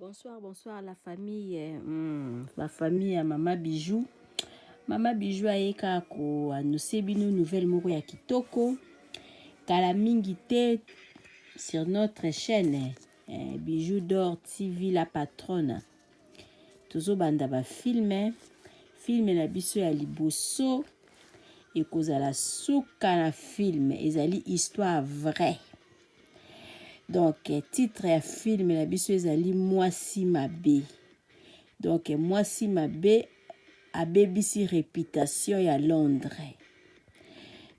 Bonsoir, bonsoir la famille. La famille à Mama Bijou. Mama Bijou aeka ko annoncer bino nouvelle moko ya kitoko. Kala mingi te sur notre chaîne. Bijou d'or TV la patronne. Tozo banda ba filme. Filme na biso ya liboso. Et kozala suka na film. Ezali histoire vraie. Donc, titre ya film la biso ezali Mwasi Mabe. Donc, Mwasi Mabe a BBC réputation ya Londres.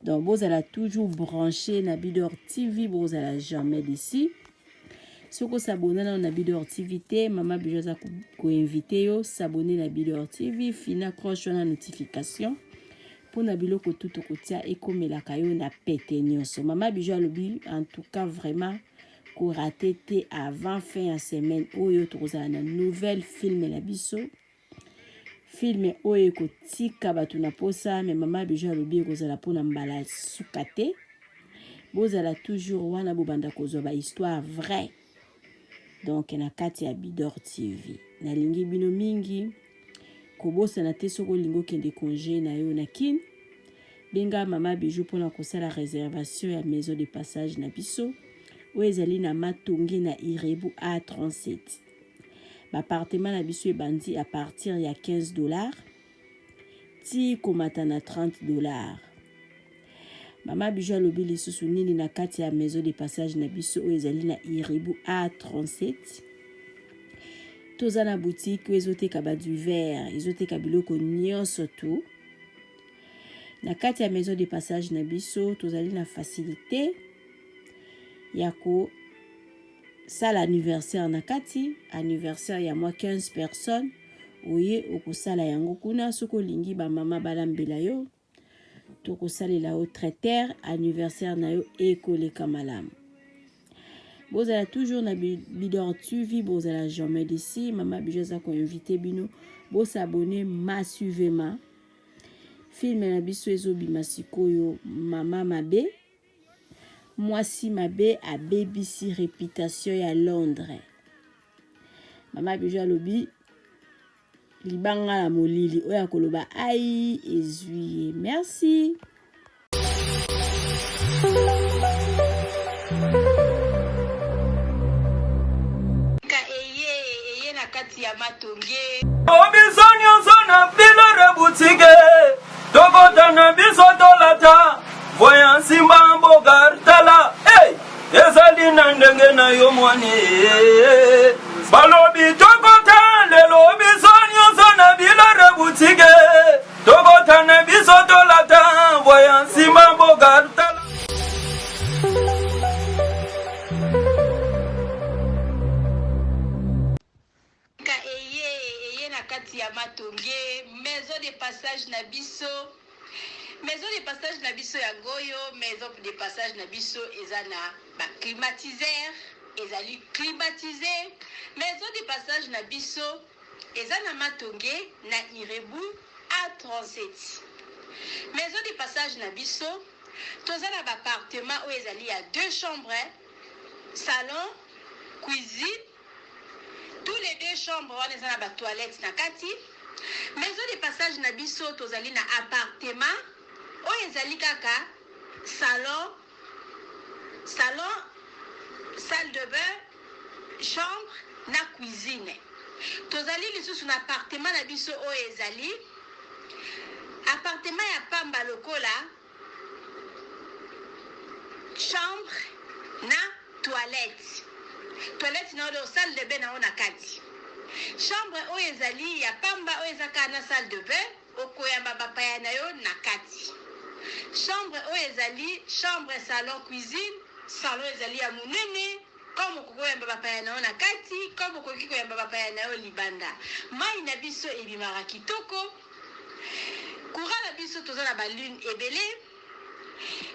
Donc, vous allez toujours branché na Bidor TV, vous allez jamais d'ici. Si vous s'abonnez na Bidor TV, Mama Bijou za ko invité yo s'abonner na Bidor TV, fina cloche na notification. Pour na biloko tout kotia et comme la kayo na pété nyonso. Mama Bijou alobi en tout cas vraiment ko raté te avant fin de semaine oyo tozala na nouvelle film la biso. Film oyo ko tika batu na posa mais Mama Bijou alobi kozala pona mbala sukate. Bozala toujours wana bobanda kozwa ba histoire vraie. Donc na kati ya Bidor TV. Na lingi bino mingi kobosa na te soko lingo kende congé na yo na kin. Benga Mama Bijou pona kosala réservation ya maison de passage na biso. Oezali na matongi na Irebu A37. L'appartement na biso ebandi à partir ya $15. Ti komata na $30. Mama Bijou alobi lisusu nini na kati ya maison de passage na biso oezali na Irebu A37. Toza na boutique ezoteka ba du verre, ezoteka biloko nyonso tu. Na kati ya maison de passage na biso tozali na facilité yako sala anniversaire na kati, anniversaire ya moi 15 personnes, oye okosala yango kuna soko lingi ba mama balambela yo, toko salela yo traiteur anniversaire na yo ekoleka malamu. Bozala toujours na Bidor TV, bozala jamais d'ici, Mama Bijou za ko invité bino, bo s'abonner massivement. Film na biso ezobima sikoyo Mama Mabe. Mwasi Mabe a BBC réputation ya Londres. Mama Bijou alobi libanga la molili oya koloba ai ezuye. Merci. Eye na kati ya matonge. Obizoni ozona filore boutique. Tokota na biso tolata. Voyant simba mbogartala. Hey! Ezali na ndenge na yo mwani. Balobi tokota lelo obizoni ozona filore boutique. Tokota na biso tolata. Voyant simba mbogartala. Eye na kati ya matonge, maison de passage na biso. Maison de passage na biso ya goyo, maison de passage na biso ezana ba climatiseur, ezali climatisé. Maison de passage na biso ezana matonge na Irebu A37. Maison de passage na biso tozana ba appartement où ezali ya 2 chambres, salon, cuisine. Tous les 2 chambres wana ezana ba toilette na kati. Maison de passage na biso tozali na appartement oyo ezali kaka salon, salle de bain, chambre na cuisine. Tozali lisusu na appartement na biso oyo ezali appartement ya pamba lokola chambre na toilette. Toilette na oyo salle de bain na ona kati. Chambre oyo ezali ya pamba oyo ezaka na salle de bain okoyamba bapaya na yo na kati. Chambre oyo ezali chambre salon cuisine, salon ezali ya munene comme okoyamba bapaya na yo na kati, comme okoki koyamba bapaya na yo libanda. Mai na biso ebimaka kitoko. Courant na biso toza na balune ebele.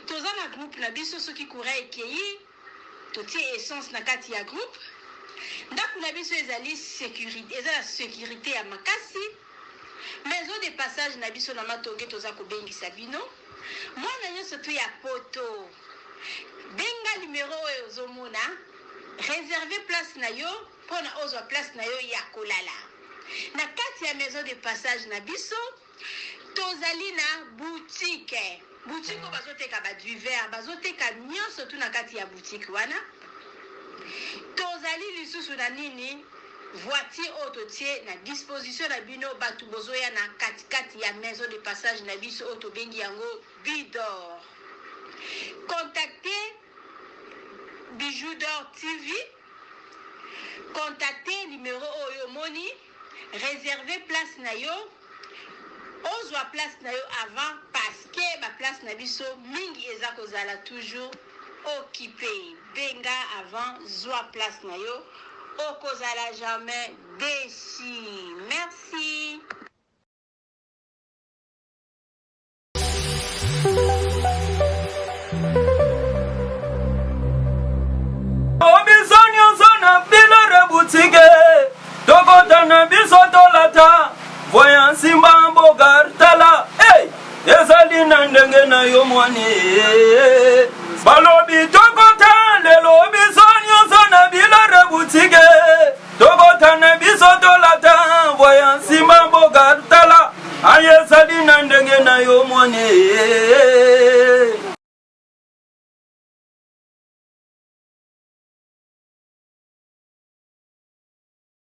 Toza na groupe na biso soki courant ekeyi totie essence na kati ya groupe. Ndako na biso ezali sécurité, ezala sécurité ya makasi. Maison de passage na biso na matonge toza ko bengisa bino. Mwana nyonso tu ya poto. Benga numéro oyo ozomona. Réserver place na yo pona ozwa place na yo ya kolala. Na kati ya maison de passage na biso tozali na boutique. Boutique o bazoteka ba du verre, bazoteka nyonso tu na kati ya boutique wana. Tozali lisusu na nini voiture autotie na disposition na bino batu bozoya na kati ya maison de passage na biso auto bengi yango Bidor. Contactez Bijou d'Or TV. Contactez numéro Oyo Moni. Réservez place na yo. Ozwa place na yo avant parce que ba place na biso mingi eza kozala toujours occupé. Benga avant zwa place na yo. Okozala jamais déçu. Merci. Obisonyo zona bilore boutique Tokota na biso tolata Voyant simba mbogartala Hey! Ezali na ndenge na yo mwani Balobi tokota lelo obisonyo zona bilore boutique